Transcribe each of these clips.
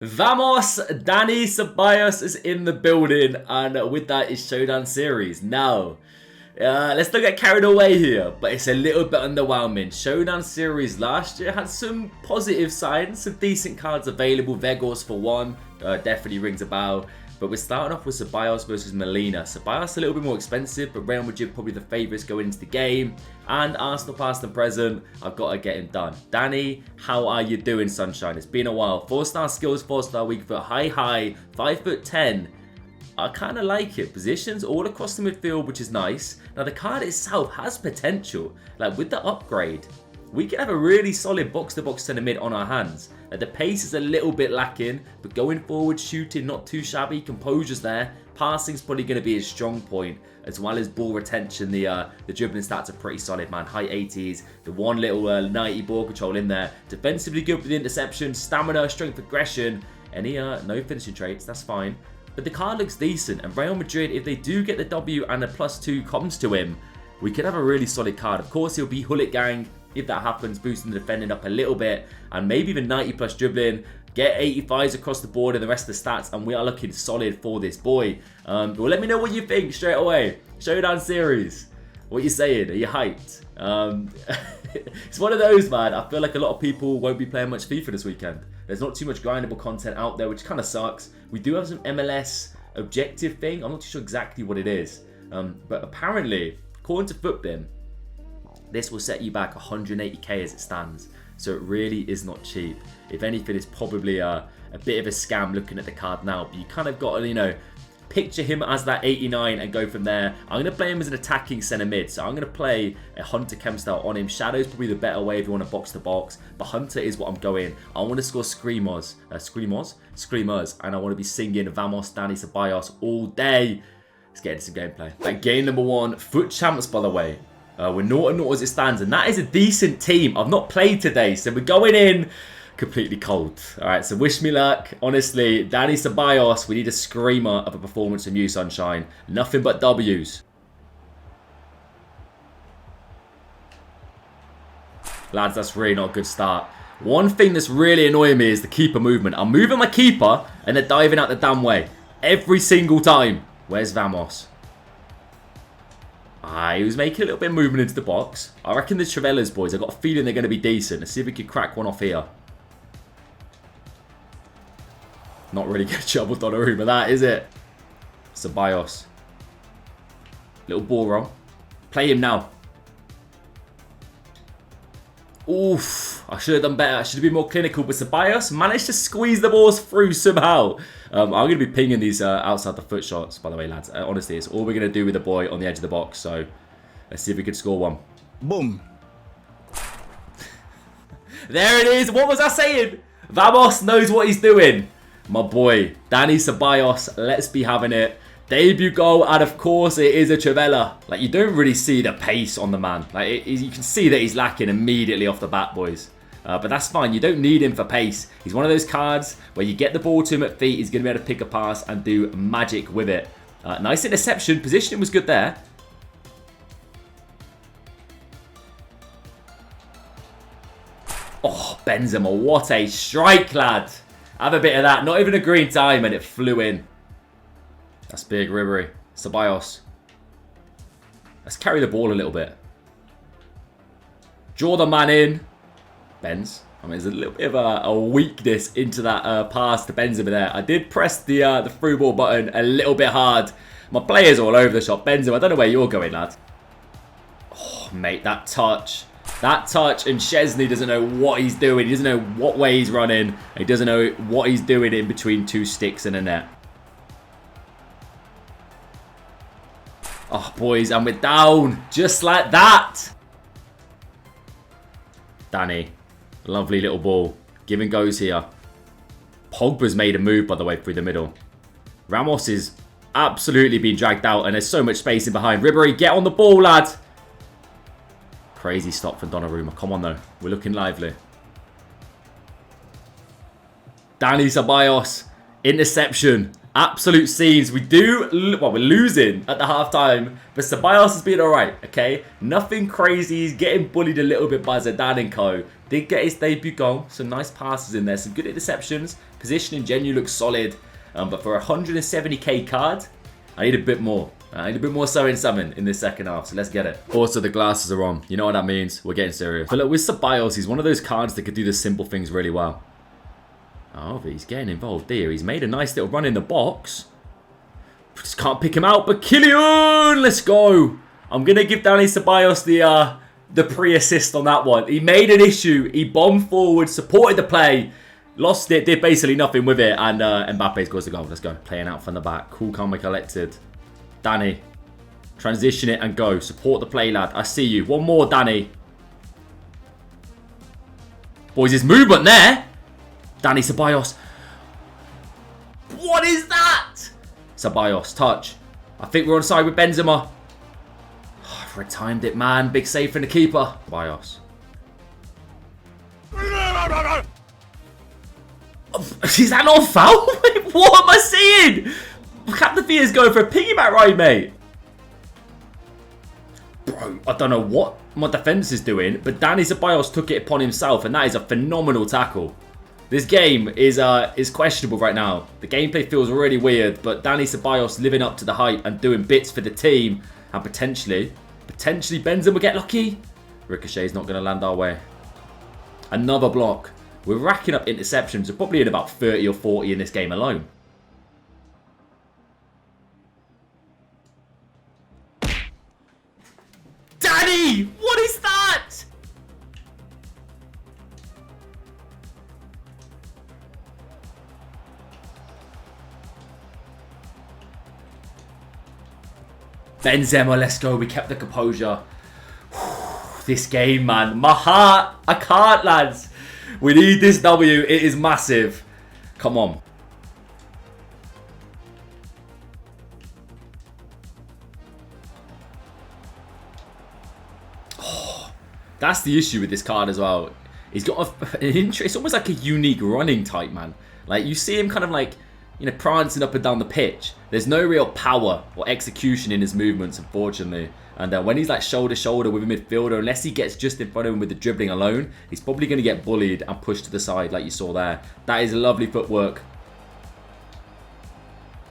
Vamos! Dani Ceballos is in the building, and with that is Showdown series. Now, let's not get carried away here, but it's a little bit underwhelming. Showdown series last year had some positive signs, some decent cards available. Vegos for one, definitely rings a bell. But we're starting off with Ceballos versus Molina. Ceballos a little bit more expensive, but Real Madrid probably the favourites going into the game. And Arsenal past and present, I've got to get him done. Danny, how are you doing, sunshine? It's been a while. 4-star skills, 4-star weak foot, high, 5'10". I kind of like it. Positions all across the midfield, which is nice. Now, the card itself has potential. Like, with the upgrade, we can have a really solid box-to-box centre mid on our hands. The pace is a little bit lacking, but going forward, shooting, not too shabby. Composure's there. Passing's probably going to be his strong point, as well as ball retention. The dribbling stats are pretty solid, man. High 80s. The one little 90 ball control in there. Defensively good with the interception. Stamina, strength, aggression. Any no finishing traits, that's fine. But the card looks decent, and Real Madrid, if they do get the W and a +2 comes to him, we could have a really solid card. Of course, he'll be Hullet Gang. If that happens, boosting the defending up a little bit, and maybe even 90 plus dribbling, get 85s across the board and the rest of the stats, and we are looking solid for this boy. Well, let me know what you think straight away. Showdown series, what you saying? Are you hyped? It's one of those, man. I feel like a lot of people won't be playing much FIFA this weekend. There's not too much grindable content out there, which kind of sucks. We do have some MLS objective thing. I'm not too sure exactly what it is, but apparently, according to Footbin, this will set you back 180k as it stands. So it really is not cheap. If anything, it's probably a bit of a scam looking at the card now. But you kind of got to, you know, picture him as that 89 and go from there. I'm going to play him as an attacking centre mid. So I'm going to play a Hunter Chem style on him. Shadow's probably the better way if you want to box to box. But Hunter is what I'm going. I want to score Screamers. And I want to be singing Vamos Dani Ceballos all day. Let's get into some gameplay. And game number 1, Foot Champs, by the way. We're 0-0 as it stands, and that is a decent team. I've not played today, so we're going in completely cold. All right, so wish me luck. Honestly, Dani Ceballos, we need a screamer of a performance from you, sunshine. Nothing but W's. Lads, that's really not a good start. One thing that's really annoying me is the keeper movement. I'm moving my keeper, and they're diving out the damn way. Every single time. Where's Vamos? He was making a little bit of movement into the box. I reckon the Travellas boys, I've got a feeling they're going to be decent. Let's see if we can crack one off here. Not really good job with Donnarumma, that is it. Ceballos. Little ball roll. Play him now. Oof. I should have done better. I should have been more clinical. But Ceballos managed to squeeze the balls through somehow. I'm going to be pinging these outside the foot shots, by the way, lads. Honestly, it's all we're going to do with the boy on the edge of the box. So, let's see if we can score one. Boom. There it is. What was I saying? Vamos knows what he's doing. My boy, Dani Ceballos. Let's be having it. Debut goal, and of course, it is a Travella. Like, you don't really see the pace on the man. Like, you can see that he's lacking immediately off the bat, boys. But that's fine. You don't need him for pace. He's one of those cards where you get the ball to him at feet. He's going to be able to pick a pass and do magic with it. Nice interception. Positioning was good there. Oh, Benzema. What a strike, lad. Have a bit of that. Not even a green time, and it flew in. That's big, Ribery. Ceballos. Let's carry the ball a little bit. Draw the man in. Benz. I mean, there's a little bit of a weakness into that pass to Benzema there. I did press the through ball button a little bit hard. My player's all over the shop. Benzema, I don't know where you're going, lad. Oh, mate, that touch. That touch, and Szczesny doesn't know what he's doing. He doesn't know what way he's running. He doesn't know what he's doing in between two sticks and a net. Oh, boys, and we're down. Just like that. Danny. Lovely little ball. Give and goes here. Pogba's made a move, by the way, through the middle. Ramos is absolutely being dragged out, and there's so much space in behind. Ribery, get on the ball, lad. Crazy stop from Donnarumma. Come on, though. We're looking lively. Dani Ceballos. Interception. Absolute scenes. We do... Well, we're losing at the half-time. But Ceballos has been alright, okay? Nothing crazy. He's getting bullied a little bit by Zidane and co. Did get his debut goal. Some nice passes in there. Some good interceptions. Positioning genuinely looks solid. But for a 170k card, I need a bit more. I need a bit more summon in this second half, so let's get it. Also, the glasses are on. You know what that means. We're getting serious. But look, with Ceballos, he's one of those cards that could do the simple things really well. Oh, but he's getting involved there. He's made a nice little run in the box. Just can't pick him out, but Kylian! Let's go! I'm going to give Dani Ceballos the pre-assist on that one. He made an issue. He bombed forward, supported the play. Lost it, did basically nothing with it, and Mbappe scores the goal. Let's go. Playing out from the back. Cool, calm, and collected. Dani. Transition it and go. Support the play, lad. I see you. One more, Dani. Boys, his movement there. Dani Ceballos. What is that? Ceballos, touch. I think we're on side with Benzema. Oh, I've retimed it, man. Big save from the keeper. Ceballos. Is that not a foul? What am I seeing? Captain Thea's going for a piggyback right, mate. Bro, I don't know what my defence is doing, but Dani Ceballos took it upon himself, and that is a phenomenal tackle. This game is questionable right now. The gameplay feels really weird, but Dani Ceballos living up to the hype and doing bits for the team, and potentially Benzema will get lucky. Ricochet's not going to land our way. Another block. We're racking up interceptions. We're probably in about 30 or 40 in this game alone. Dani! What is that? Benzema, let's go. We kept the composure. This game, man. My heart. I can't, lads. We need this W. It is massive. Come on. Oh, that's the issue with this card as well. He's got an interest. It's almost like a unique running type, man. Like, you see him kind of like, you know, prancing up and down the pitch. There's no real power or execution in his movements, unfortunately. And when he's like shoulder to shoulder with a midfielder, unless he gets just in front of him with the dribbling alone, he's probably going to get bullied and pushed to the side like you saw there. That is lovely footwork.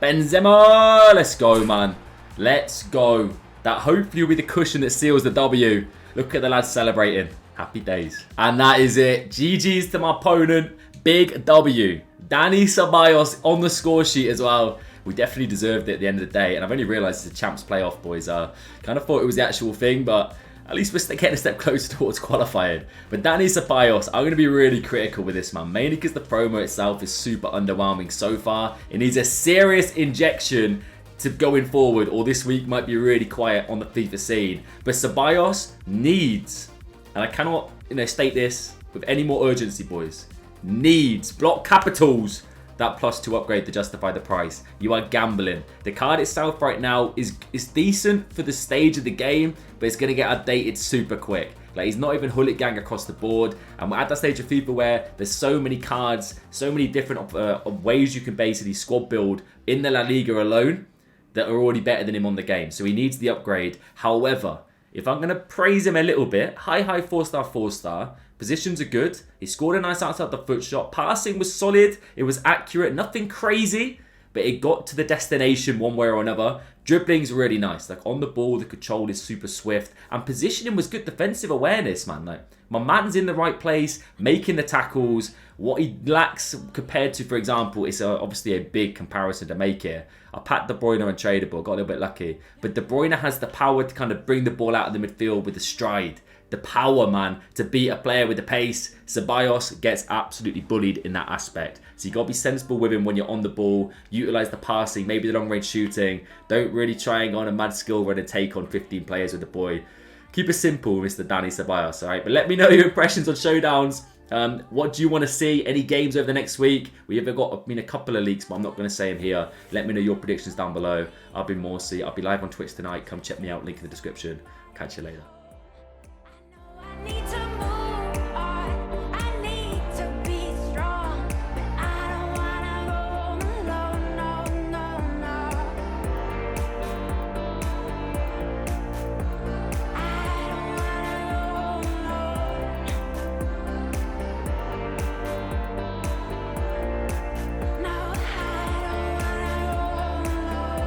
Benzema! Let's go, man. Let's go. That hopefully will be the cushion that seals the W. Look at the lads celebrating. Happy days. And that is it. GG's to my opponent. Big W. Dani Ceballos on the score sheet as well. We definitely deserved it at the end of the day. And I've only realised it's a champs playoff, boys. Kind of thought it was the actual thing, but at least we're getting a step closer towards qualifying. But Dani Ceballos, I'm going to be really critical with this, man. Mainly because the promo itself is super underwhelming so far. It needs a serious injection to going forward, or this week might be really quiet on the FIFA scene. But Ceballos needs, and I cannot, state this with any more urgency, boys, needs block capitals that +2 upgrade to justify the price. You are gambling. The card itself right now is decent for the stage of the game, but it's going to get outdated super quick. Like, he's not even Hullet Gang across the board. And we're at that stage of FIFA where there's so many cards, so many different ways you can basically squad build in the La Liga alone that are already better than him on the game. So he needs the upgrade. However, if I'm going to praise him a little bit, high 4-star, 4-star. Positions are good. He scored a nice outside the foot shot. Passing was solid. It was accurate. Nothing crazy, but it got to the destination one way or another. Dribbling's really nice. Like, on the ball, the control is super swift. And positioning was good defensive awareness, man. Like, my man's in the right place, making the tackles. What he lacks compared to, for example, it's obviously a big comparison to make here. I packed De Bruyne untradeable, got a little bit lucky. But De Bruyne has the power to kind of bring the ball out of the midfield with the stride. The power, man, to beat a player with the pace. Ceballos gets absolutely bullied in that aspect. So you got to be sensible with him when you're on the ball. Utilise the passing, maybe the long range shooting. Don't really try and go on a mad skill run and take on 15 players with the boy. Keep it simple, Mr. Dani Ceballos, alright? But let me know your impressions on Showdowns. What do you want to see? Any games over the next week? We have got, a couple of leaks, but I'm not going to say them here. Let me know your predictions down below. I'll be Morsey. I'll be live on Twitch tonight. Come check me out. Link in the description. Catch you later.